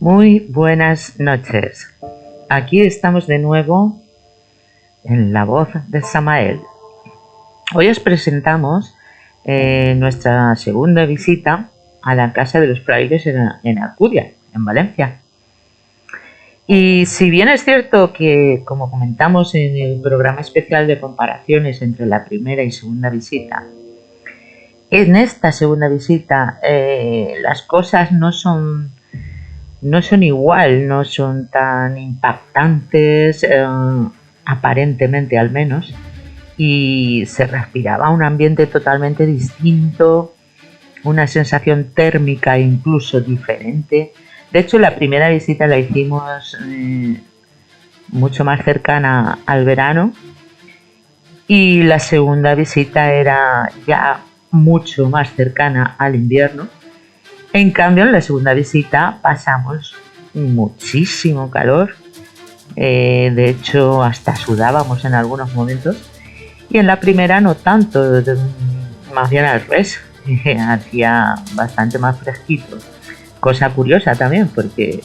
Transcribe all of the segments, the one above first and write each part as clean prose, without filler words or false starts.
Muy buenas noches. Aquí estamos de nuevo en La Voz de Samael. Hoy os presentamos nuestra segunda visita a la Casa de los Frailes en Alcudia, en Valencia. Y si bien es cierto que, como comentamos en el programa especial de comparaciones entre la primera y segunda visita, en esta segunda visita las cosas no son igual, no son tan impactantes, aparentemente al menos, y se respiraba un ambiente totalmente distinto, una sensación térmica incluso diferente. De hecho, la primera visita la hicimos mucho más cercana al verano y la segunda visita era ya mucho más cercana al invierno. En cambio, en la segunda visita pasamos muchísimo calor, de hecho hasta sudábamos en algunos momentos, y en la primera no tanto, más bien al revés, hacía bastante más fresquito. Cosa curiosa también, porque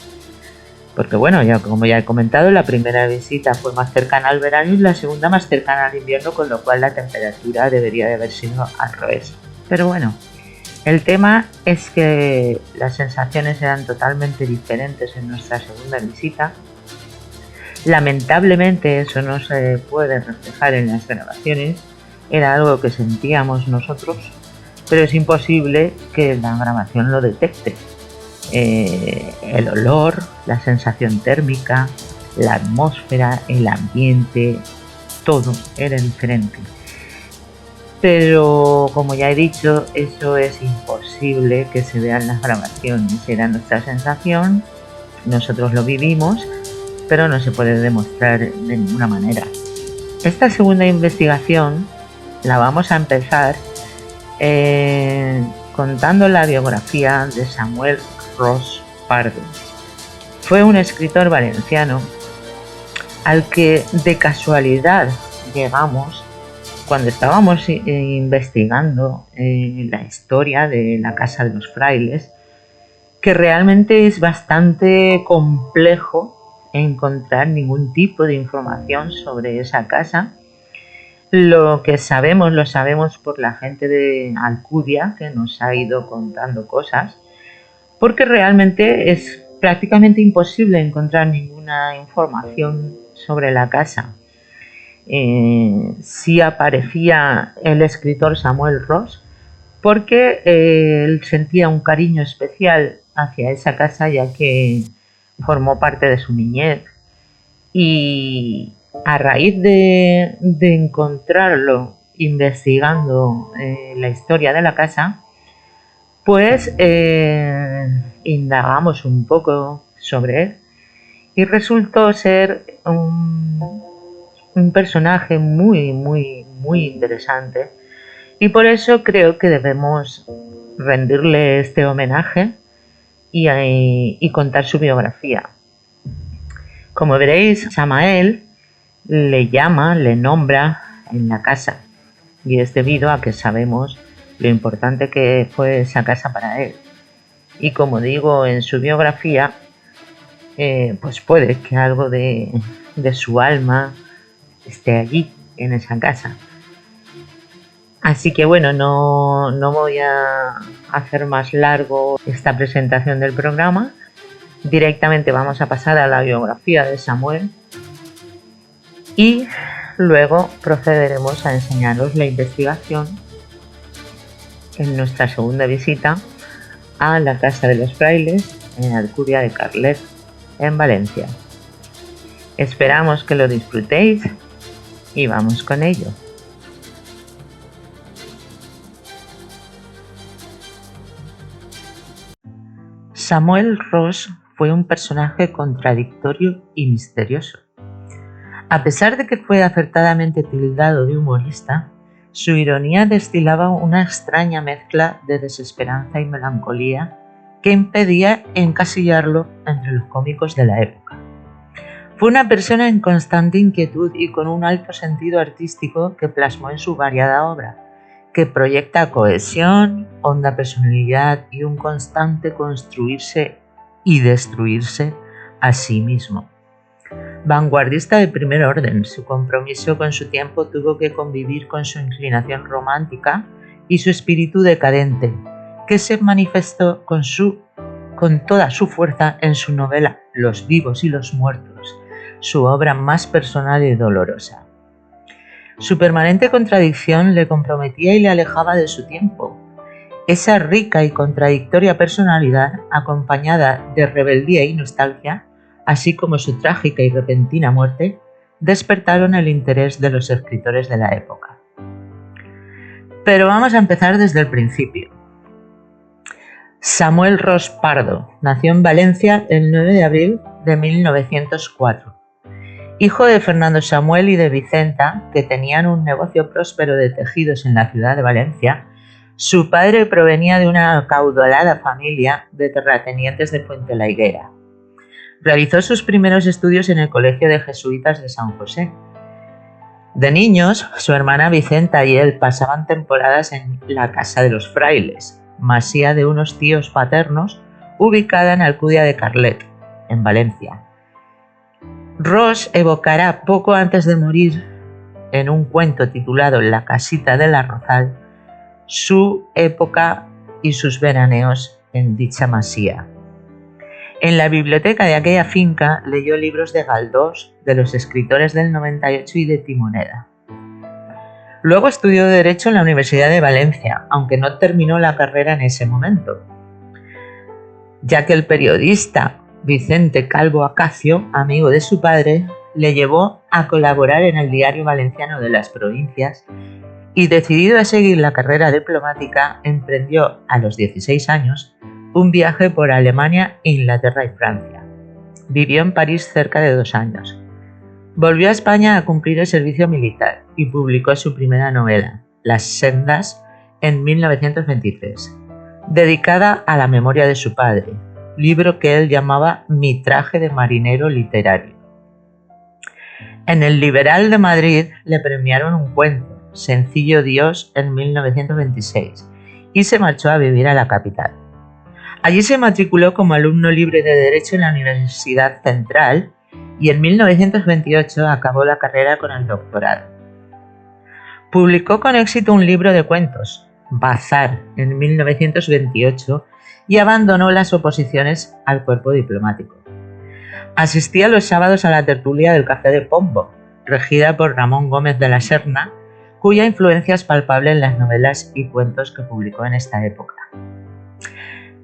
bueno, como ya he comentado, la primera visita fue más cercana al verano y la segunda más cercana al invierno, con lo cual la temperatura debería de haber sido al revés. Pero bueno, el tema es que las sensaciones eran totalmente diferentes en nuestra segunda visita. Lamentablemente eso no se puede reflejar en las grabaciones, era algo que sentíamos nosotros, pero es imposible que la grabación lo detecte. El olor, la sensación térmica, la atmósfera, el ambiente, todo era diferente. Pero como ya he dicho, eso es imposible que se vean las grabaciones. Era nuestra sensación, nosotros lo vivimos, pero no se puede demostrar de ninguna manera. Esta segunda investigación la vamos a empezar contando la biografía de Samuel Ros Pardo. Fue un escritor valenciano al que de casualidad llegamos cuando estábamos investigando la historia de la Casa de los Frailes, que realmente es bastante complejo encontrar ningún tipo de información sobre esa casa. Lo que sabemos, lo sabemos por la gente de Alcudia, que nos ha ido contando cosas, porque realmente es prácticamente imposible encontrar ninguna información sobre la casa. Sí aparecía el escritor Samuel Ros, porque él sentía un cariño especial hacia esa casa, ya que formó parte de su niñez, y a raíz de encontrarlo investigando la historia de la casa, pues indagamos un poco sobre él y resultó ser un personaje muy interesante, y por eso creo que debemos rendirle este homenaje y contar su biografía. Como veréis, Samael le nombra en la casa, y es debido a que sabemos lo importante que fue esa casa para él. Y como digo, en su biografía, pues puede que algo de su alma esté allí, en esa casa. Así que bueno, no voy a hacer más largo esta presentación del programa. Directamente vamos a pasar a la biografía de Samuel y luego procederemos a enseñaros la investigación en nuestra segunda visita a la Casa de los Frailes en Alcudia de Carlet, en Valencia. Esperamos que lo disfrutéis y vamos con ello. Samuel Ros fue un personaje contradictorio y misterioso. A pesar de que fue acertadamente tildado de humorista, su ironía destilaba una extraña mezcla de desesperanza y melancolía que impedía encasillarlo entre los cómicos de la época. Fue una persona en constante inquietud y con un alto sentido artístico que plasmó en su variada obra, que proyecta cohesión, honda personalidad y un constante construirse y destruirse a sí mismo. Vanguardista de primer orden, su compromiso con su tiempo tuvo que convivir con su inclinación romántica y su espíritu decadente, que se manifestó con toda su fuerza en su novela Los vivos y los muertos, su obra más personal y dolorosa. Su permanente contradicción le comprometía y le alejaba de su tiempo. Esa rica y contradictoria personalidad, acompañada de rebeldía y nostalgia, así como su trágica y repentina muerte, despertaron el interés de los escritores de la época. Pero vamos a empezar desde el principio. Samuel Ros Pardo nació en Valencia el 9 de abril de 1904. Hijo de Fernando Samuel y de Vicenta, que tenían un negocio próspero de tejidos en la ciudad de Valencia, su padre provenía de una acaudalada familia de terratenientes de Fuente la Higuera. Realizó sus primeros estudios en el Colegio de Jesuitas de San José. De niños, su hermana Vicenta y él pasaban temporadas en la Casa de los Frailes, masía de unos tíos paternos, ubicada en Alcudia de Carlet, en Valencia. Ros evocará poco antes de morir, en un cuento titulado La casita del Arrozal, su época y sus veraneos en dicha masía. En la biblioteca de aquella finca leyó libros de Galdós, de los escritores del 98 y de Timoneda. Luego estudió Derecho en la Universidad de Valencia, aunque no terminó la carrera en ese momento, ya que el periodista Vicente Calvo Acacio, amigo de su padre, le llevó a colaborar en el Diario Valenciano de las Provincias y, decidido a seguir la carrera diplomática, emprendió a los 16 años un viaje por Alemania, Inglaterra y Francia. Vivió en París cerca de 2 años. Volvió a España a cumplir el servicio militar y publicó su primera novela, Las sendas, en 1923, dedicada a la memoria de su padre, libro que él llamaba Mi traje de marinero literario. En el Liberal de Madrid le premiaron un cuento, Sencillo Dios, en 1926, y se marchó a vivir a la capital. Allí se matriculó como alumno libre de Derecho en la Universidad Central y en 1928 acabó la carrera con el doctorado. Publicó con éxito un libro de cuentos, Bazar, en 1928, y abandonó las oposiciones al cuerpo diplomático. Asistía los sábados a la tertulia del Café de Pombo, regida por Ramón Gómez de la Serna, cuya influencia es palpable en las novelas y cuentos que publicó en esta época.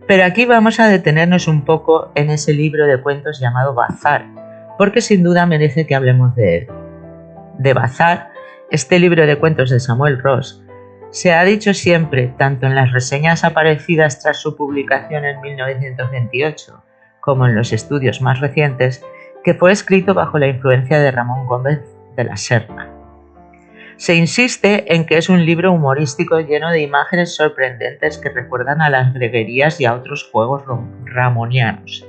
Pero aquí vamos a detenernos un poco en ese libro de cuentos llamado Bazar, porque sin duda merece que hablemos de él. De Bazar, este libro de cuentos de Samuel Ros, se ha dicho siempre, tanto en las reseñas aparecidas tras su publicación en 1928, como en los estudios más recientes, que fue escrito bajo la influencia de Ramón Gómez de la Serna. Se insiste en que es un libro humorístico lleno de imágenes sorprendentes que recuerdan a las greguerías y a otros juegos ramonianos.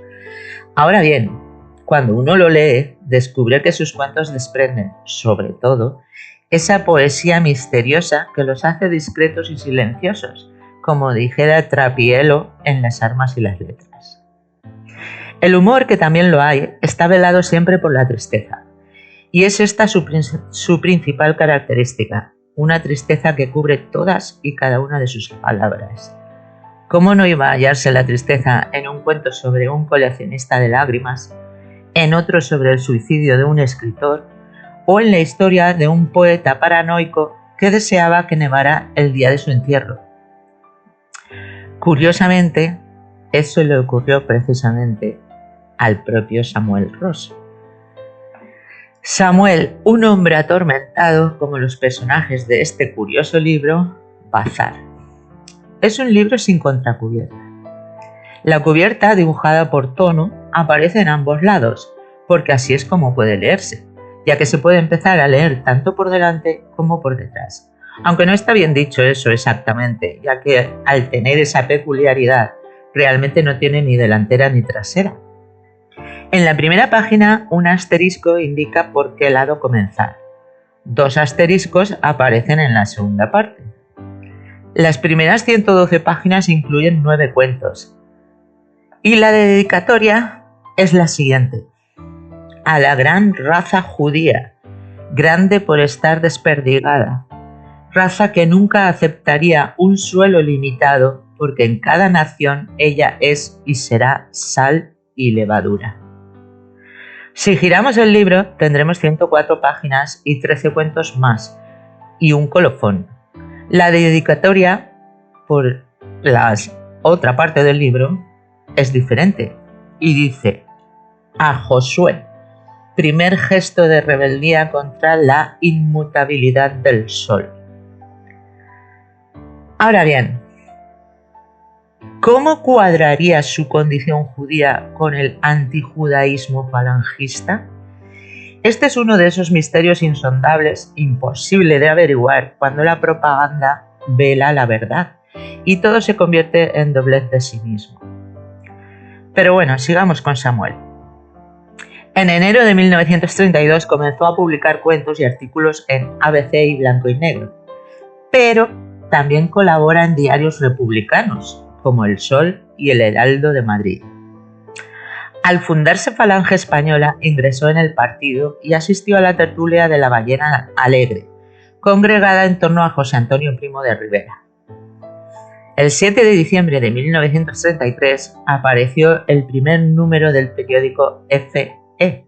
Ahora bien, cuando uno lo lee, descubre que sus cuentos desprenden, sobre todo, esa poesía misteriosa que los hace discretos y silenciosos, como dijera Trapielo en Las armas y las letras. El humor, que también lo hay, está velado siempre por la tristeza. Y es esta su principal característica, una tristeza que cubre todas y cada una de sus palabras. ¿Cómo no iba a hallarse la tristeza en un cuento sobre un coleccionista de lágrimas, en otro sobre el suicidio de un escritor, o en la historia de un poeta paranoico que deseaba que nevara el día de su entierro? Curiosamente, eso le ocurrió precisamente al propio Samuel Ros. Samuel, un hombre atormentado como los personajes de este curioso libro, Bazar. Es un libro sin contracubierta. La cubierta, dibujada por Tono, aparece en ambos lados, porque así es como puede leerse, ya que se puede empezar a leer tanto por delante como por detrás. Aunque no está bien dicho eso exactamente, ya que al tener esa peculiaridad, realmente no tiene ni delantera ni trasera. En la primera página, un asterisco indica por qué lado comenzar. 2 asteriscos aparecen en la segunda parte. Las primeras 112 páginas incluyen 9 cuentos. Y la dedicatoria es la siguiente: a la gran raza judía, grande por estar desperdigada, raza que nunca aceptaría un suelo limitado, porque en cada nación ella es y será sal y levadura. Si giramos el libro, tendremos 104 páginas y 13 cuentos más, y un colofón. La dedicatoria, por la otra parte del libro, es diferente, y dice: a Josué, primer gesto de rebeldía contra la inmutabilidad del sol. Ahora bien, ¿cómo cuadraría su condición judía con el antijudaísmo falangista? Este es uno de esos misterios insondables, imposible de averiguar cuando la propaganda vela la verdad y todo se convierte en doblez de sí mismo. Pero bueno, sigamos con Samuel. En enero de 1932 comenzó a publicar cuentos y artículos en ABC y Blanco y Negro, pero también colabora en diarios republicanos, como El Sol y El Heraldo de Madrid. Al fundarse Falange Española, ingresó en el partido y asistió a la tertulia de la Ballena Alegre, congregada en torno a José Antonio Primo de Rivera. El 7 de diciembre de 1933 apareció el primer número del periódico F.E.,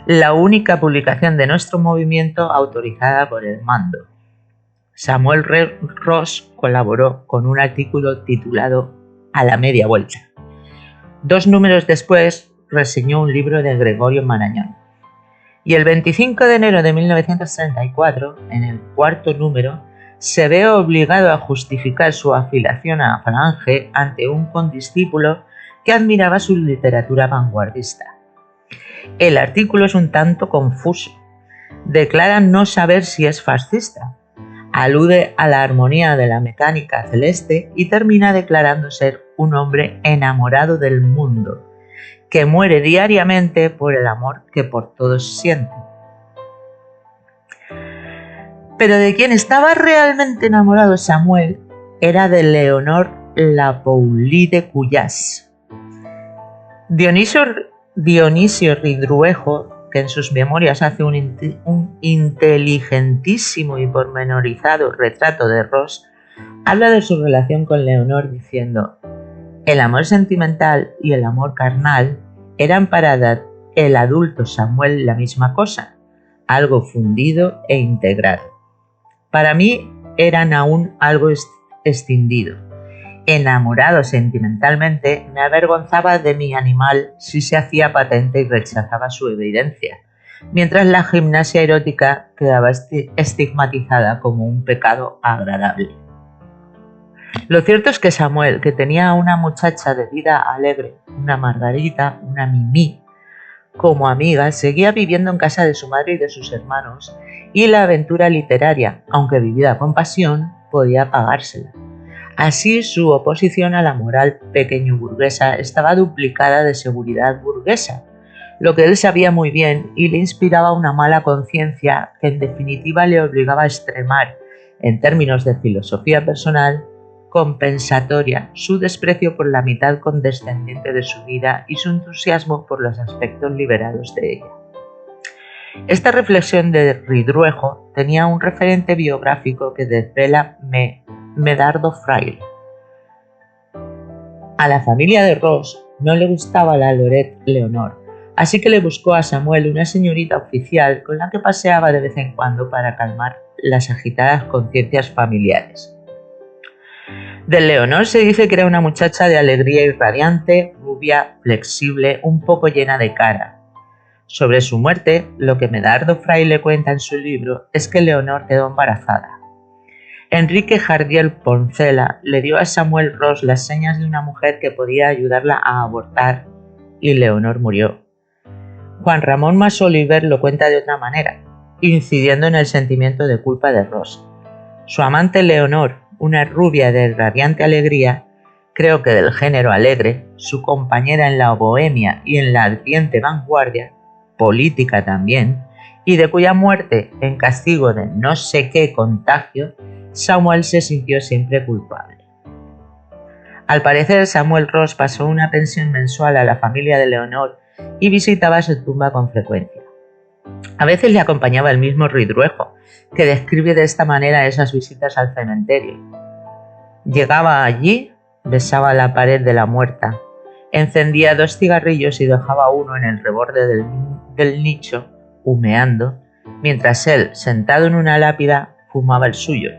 la única publicación de nuestro movimiento autorizada por el mando. Samuel Ros colaboró con un artículo titulado A la media vuelta. 2 números después reseñó un libro de Gregorio Marañón. Y el 25 de enero de 1934, en el 4º número, se ve obligado a justificar su afiliación a Falange ante un condiscípulo que admiraba su literatura vanguardista. El artículo es un tanto confuso. Declara no saber si es fascista, alude a la armonía de la mecánica celeste y termina declarando ser un hombre enamorado del mundo, que muere diariamente por el amor que por todos siente. Pero de quien estaba realmente enamorado Samuel era de Leonor Lapoulí de Cuyás. Dionisio Ridruejo, que en sus memorias hace un inteligentísimo y pormenorizado retrato de Ros, habla de su relación con Leonor diciendo: el amor sentimental y el amor carnal eran para el adulto Samuel la misma cosa, algo fundido e integrado. Para mí eran aún algo escindido. Enamorado sentimentalmente, me avergonzaba de mi animal si se hacía patente y rechazaba su evidencia, mientras la gimnasia erótica quedaba estigmatizada como un pecado agradable. Lo cierto es que Samuel, que tenía una muchacha de vida alegre, una Margarita, una Mimí, como amiga, seguía viviendo en casa de su madre y de sus hermanos, y la aventura literaria, aunque vivida con pasión, podía pagársela. Así, su oposición a la moral pequeño burguesa estaba duplicada de seguridad burguesa, lo que él sabía muy bien y le inspiraba una mala conciencia que en definitiva le obligaba a extremar, en términos de filosofía personal, compensatoria, su desprecio por la mitad condescendiente de su vida y su entusiasmo por los aspectos liberados de ella. Esta reflexión de Ridruejo tenía un referente biográfico que desvela Medardo Fraile. A la familia de Ros no le gustaba la Lorette Leonor, así que le buscó a Samuel una señorita oficial con la que paseaba de vez en cuando para calmar las agitadas conciencias familiares. De Leonor se dice que era una muchacha de alegría irradiante, rubia, flexible, un poco llena de cara. Sobre su muerte, lo que Medardo Fraile cuenta en su libro es que Leonor quedó embarazada. Enrique Jardiel Poncela le dio a Samuel Ros las señas de una mujer que podía ayudarla a abortar y Leonor murió. Juan Ramón Mas Oliver lo cuenta de otra manera, incidiendo en el sentimiento de culpa de Ros. Su amante Leonor, una rubia de radiante alegría, creo que del género alegre, su compañera en la bohemia y en la ardiente vanguardia, política también, y de cuya muerte, en castigo de no sé qué contagio, Samuel se sintió siempre culpable. Al parecer, Samuel Ross pasó una pensión mensual a la familia de Leonor y visitaba su tumba con frecuencia. A veces le acompañaba el mismo Ridruejo, que describe de esta manera esas visitas al cementerio. Llegaba allí, besaba la pared de la muerta, encendía 2 cigarrillos y dejaba uno en el reborde del nicho, humeando, mientras él, sentado en una lápida, fumaba el suyo,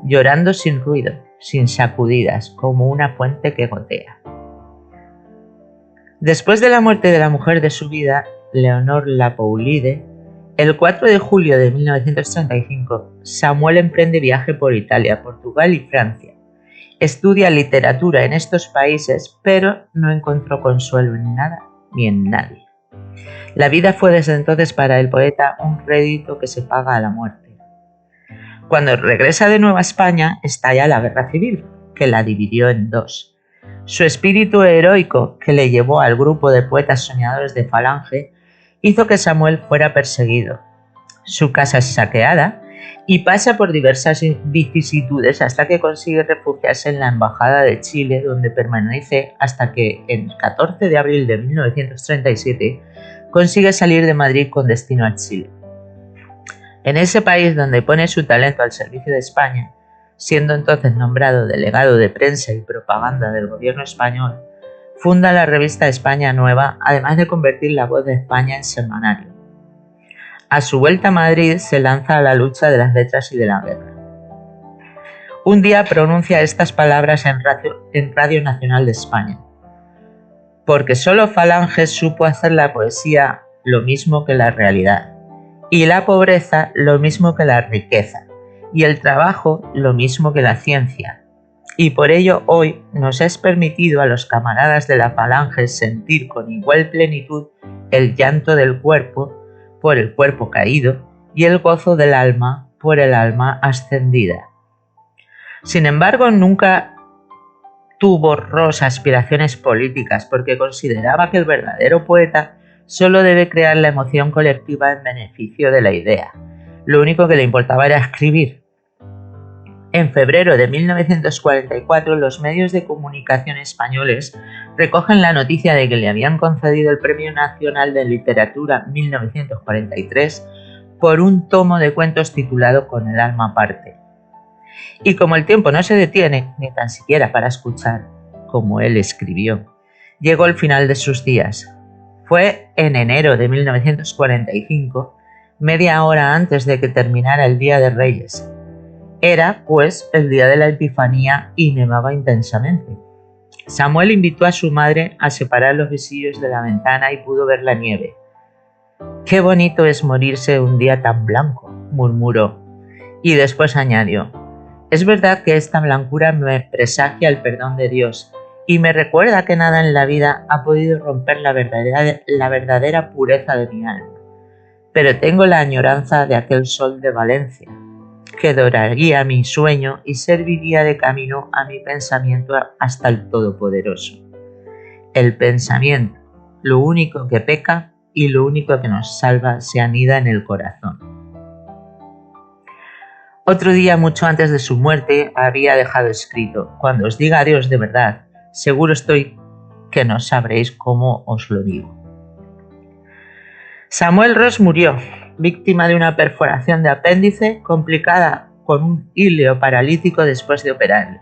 llorando sin ruido, sin sacudidas, como una fuente que gotea. Después de la muerte de la mujer de su vida, Leonor Lapoulide, el 4 de julio de 1935, Samuel emprende viaje por Italia, Portugal y Francia. Estudia literatura en estos países, pero no encontró consuelo en nada ni en nadie. La vida fue desde entonces para el poeta un rédito que se paga a la muerte. Cuando regresa de nuevo a España, estalla la guerra civil, que la dividió en 2. Su espíritu heroico, que le llevó al grupo de poetas soñadores de Falange, hizo que Samuel fuera perseguido. Su casa es saqueada y pasa por diversas vicisitudes hasta que consigue refugiarse en la Embajada de Chile, donde permanece hasta que, el 14 de abril de 1937, consigue salir de Madrid con destino a Chile. En ese país donde pone su talento al servicio de España, siendo entonces nombrado delegado de prensa y propaganda del gobierno español, funda la revista España Nueva, además de convertir La Voz de España en semanario. A su vuelta a Madrid se lanza a la lucha de las letras y de la guerra. Un día pronuncia estas palabras en Radio Nacional de España: porque solo Falange supo hacer la poesía lo mismo que la realidad, y la pobreza lo mismo que la riqueza, y el trabajo lo mismo que la ciencia. Y por ello hoy nos es permitido a los camaradas de la Falange sentir con igual plenitud el llanto del cuerpo por el cuerpo caído y el gozo del alma por el alma ascendida. Sin embargo, nunca tuvo Ross aspiraciones políticas, porque consideraba que el verdadero poeta solo debe crear la emoción colectiva en beneficio de la idea. Lo único que le importaba era escribir. En febrero de 1944, los medios de comunicación españoles recogen la noticia de que le habían concedido el Premio Nacional de Literatura 1943 por un tomo de cuentos titulado Con el alma aparte. Y como el tiempo no se detiene, ni tan siquiera para escuchar, como él escribió, llegó el final de sus días. Fue en enero de 1945, media hora antes de que terminara el Día de Reyes. Era, pues, el día de la Epifanía y nevaba intensamente. Samuel invitó a su madre a separar los visillos de la ventana y pudo ver la nieve. «Qué bonito es morirse un día tan blanco», murmuró, y después añadió: «Es verdad que esta blancura me presagia el perdón de Dios y me recuerda que nada en la vida ha podido romper la verdadera pureza de mi alma. Pero tengo la añoranza de aquel sol de Valencia, que doraría mi sueño y serviría de camino a mi pensamiento hasta el Todopoderoso. El pensamiento, lo único que peca y lo único que nos salva, se anida en el corazón». Otro día, mucho antes de su muerte, había dejado escrito: «Cuando os diga adiós de verdad, seguro estoy que no sabréis cómo os lo digo». Samuel Ross murió, víctima de una perforación de apéndice complicada con un híleo paralítico después de operarle.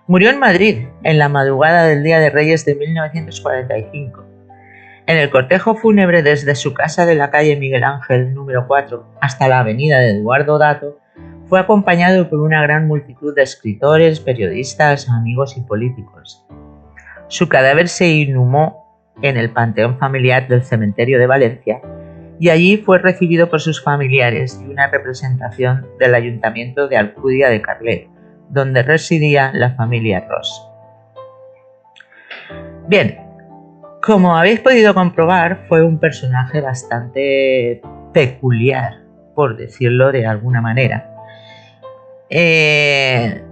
Murió en Madrid, en la madrugada del Día de Reyes de 1945. En el cortejo fúnebre desde su casa de la calle Miguel Ángel, número 4, hasta la avenida de Eduardo Dato, fue acompañado por una gran multitud de escritores, periodistas, amigos y políticos. Su cadáver se inhumó en el panteón familiar del cementerio de Valencia y allí fue recibido por sus familiares y una representación del ayuntamiento de Alcudia de Carlet, donde residía la familia Ross. Bien, como habéis podido comprobar, fue un personaje bastante peculiar, por decirlo de alguna manera. En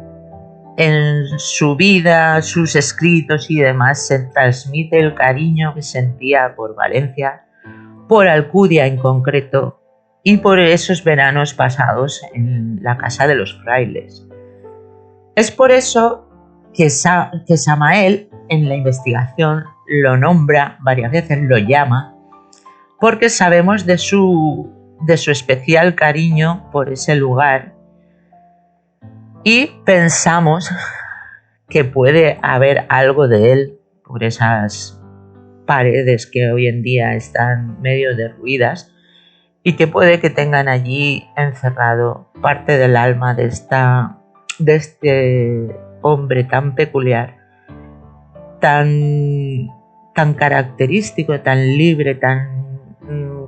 su vida, sus escritos y demás, se transmite el cariño que sentía por Valencia, por Alcudia en concreto, y por esos veranos pasados en la casa de los frailes. Es por eso que Samael en la investigación lo nombra varias veces, lo llama, porque sabemos de su especial cariño por ese lugar y pensamos que puede haber algo de él por esas paredes que hoy en día están medio derruidas y que puede que tengan allí encerrado parte del alma de este hombre tan peculiar, tan característico, tan libre, tan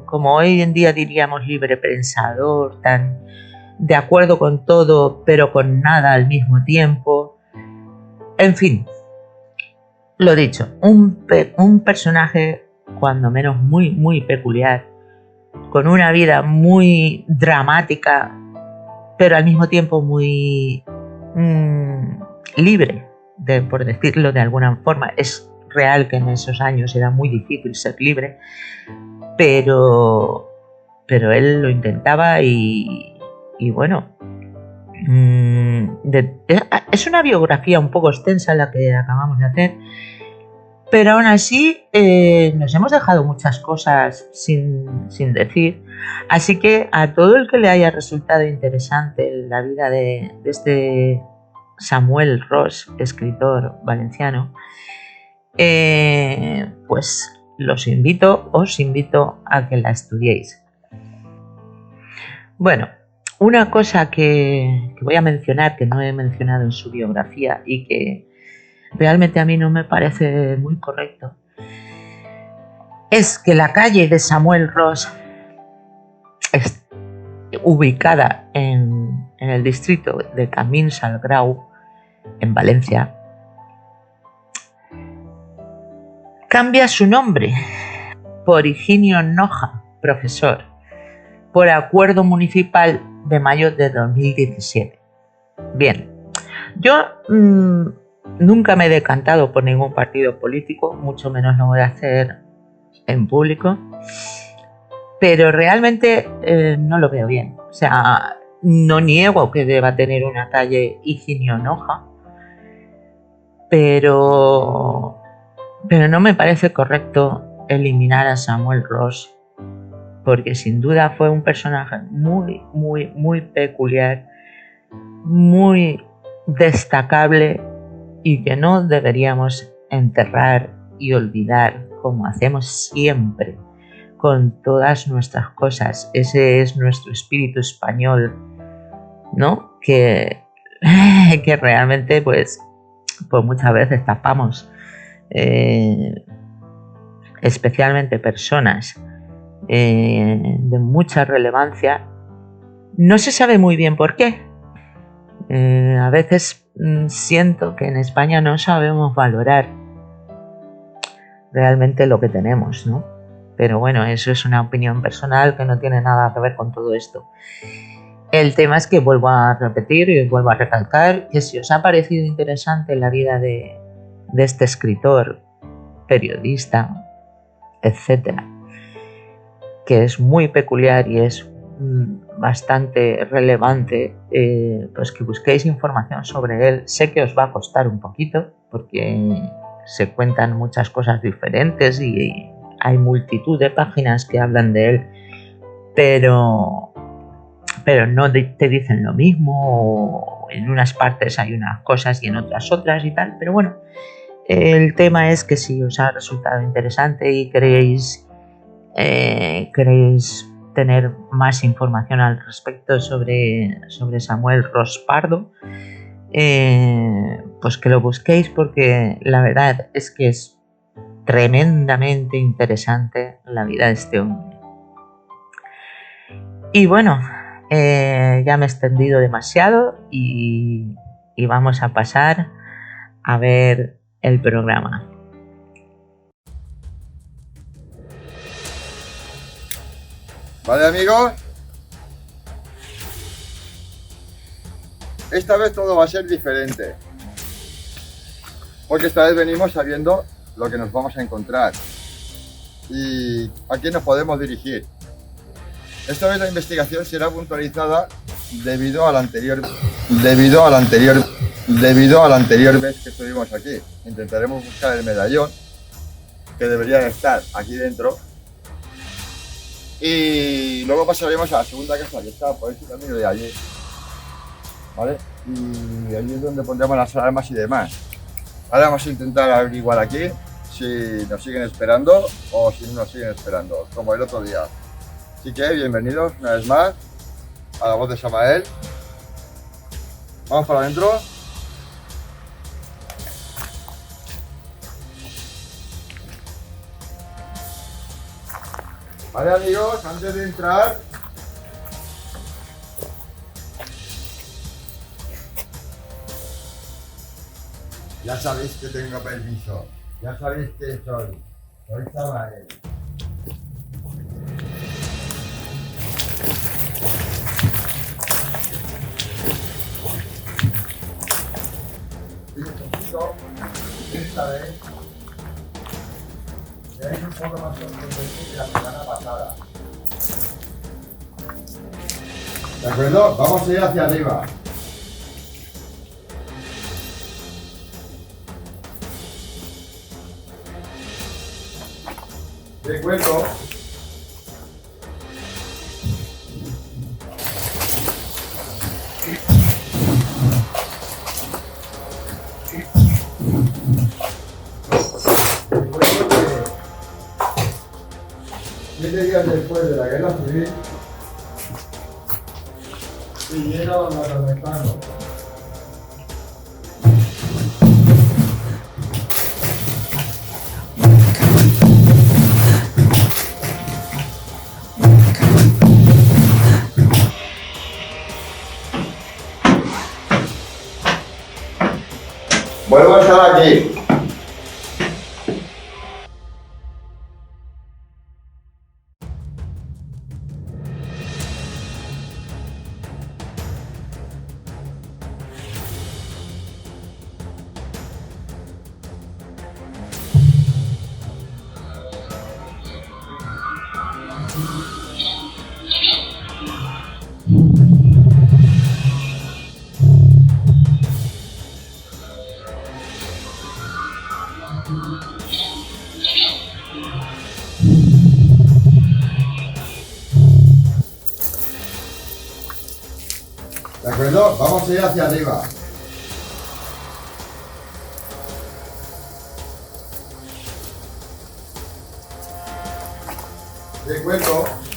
como hoy en día diríamos libre pensador, tan de acuerdo con todo pero con nada al mismo tiempo. En fin, lo dicho, un personaje cuando menos muy, muy peculiar, con una vida muy dramática, pero al mismo tiempo muy libre, por decirlo de alguna forma. Es real que en esos años era muy difícil ser libre, pero él lo intentaba y bueno, es una biografía un poco extensa la que acabamos de hacer, pero aún así nos hemos dejado muchas cosas sin decir, así que a todo el que le haya resultado interesante la vida de este Samuel Ros, escritor valenciano, pues os invito a que la estudiéis. Bueno, una cosa que voy a mencionar, que no he mencionado en su biografía y que realmente a mí no me parece muy correcto, es que la calle de Samuel Ros es ubicada en el distrito de Camins al Grau, en Valencia, cambia su nombre por Higinio Noja, profesor, por acuerdo municipal de mayo de 2017. Bien, yo nunca me he decantado por ningún partido político, mucho menos lo voy a hacer en público, pero realmente no lo veo bien. O sea, no niego que deba tener una calle Higinio Noja, pero no me parece correcto eliminar a Samuel Ros, porque sin duda fue un personaje muy, muy, muy peculiar, muy destacable y que no deberíamos enterrar y olvidar como hacemos siempre con todas nuestras cosas. Ese es nuestro espíritu español, ¿no? Que realmente pues muchas veces tapamos, especialmente personas de mucha relevancia. No se sabe muy bien por qué. A veces siento que en España no sabemos valorar realmente lo que tenemos, ¿no? Pero bueno, eso es una opinión personal que no tiene nada que ver con todo esto. El tema es que vuelvo a repetir y vuelvo a recalcar que si os ha parecido interesante la vida de este escritor, periodista, etcétera, que es muy peculiar y es bastante relevante, pues que busquéis información sobre él. Sé que os va a costar un poquito porque se cuentan muchas cosas diferentes y hay multitud de páginas que hablan de él, pero no te dicen lo mismo, o en unas partes hay unas cosas y en otras y tal. Pero bueno, el tema es que si os ha resultado interesante y queréis tener más información al respecto sobre Samuel Ros Pardo, pues que lo busquéis, porque la verdad es que es tremendamente interesante la vida de este hombre. Y bueno, ya me he extendido demasiado y vamos a pasar a ver el programa. Vale, amigos, esta vez todo va a ser diferente, porque esta vez venimos sabiendo lo que nos vamos a encontrar y a quién nos podemos dirigir. Esta vez la investigación será puntualizada debido a la anterior debido a la anterior vez que estuvimos aquí. Intentaremos buscar el medallón, que debería de estar aquí dentro. Y luego pasaremos a la segunda casa, que está por ese camino de allí. ¿Vale? Y allí es donde pondremos las alarmas y demás. Ahora vamos a intentar averiguar aquí si nos siguen esperando o si no nos siguen esperando, como el otro día. Así que bienvenidos una vez más a La Voz de Samael. Vamos para adentro. Vale, amigos, antes de entrar, ya sabéis que tengo permiso, ya sabéis que soy Samael. Y necesito, esta vez, seáis un poco más conscientes que la semana pasada. ¿De acuerdo? Vamos a ir hacia arriba. De acuerdo. Siete días después de la guerra civil, siguieron atormentando. Vuelvo a estar aquí. ¿De acuerdo? Vamos a ir hacia arriba. De acuerdo.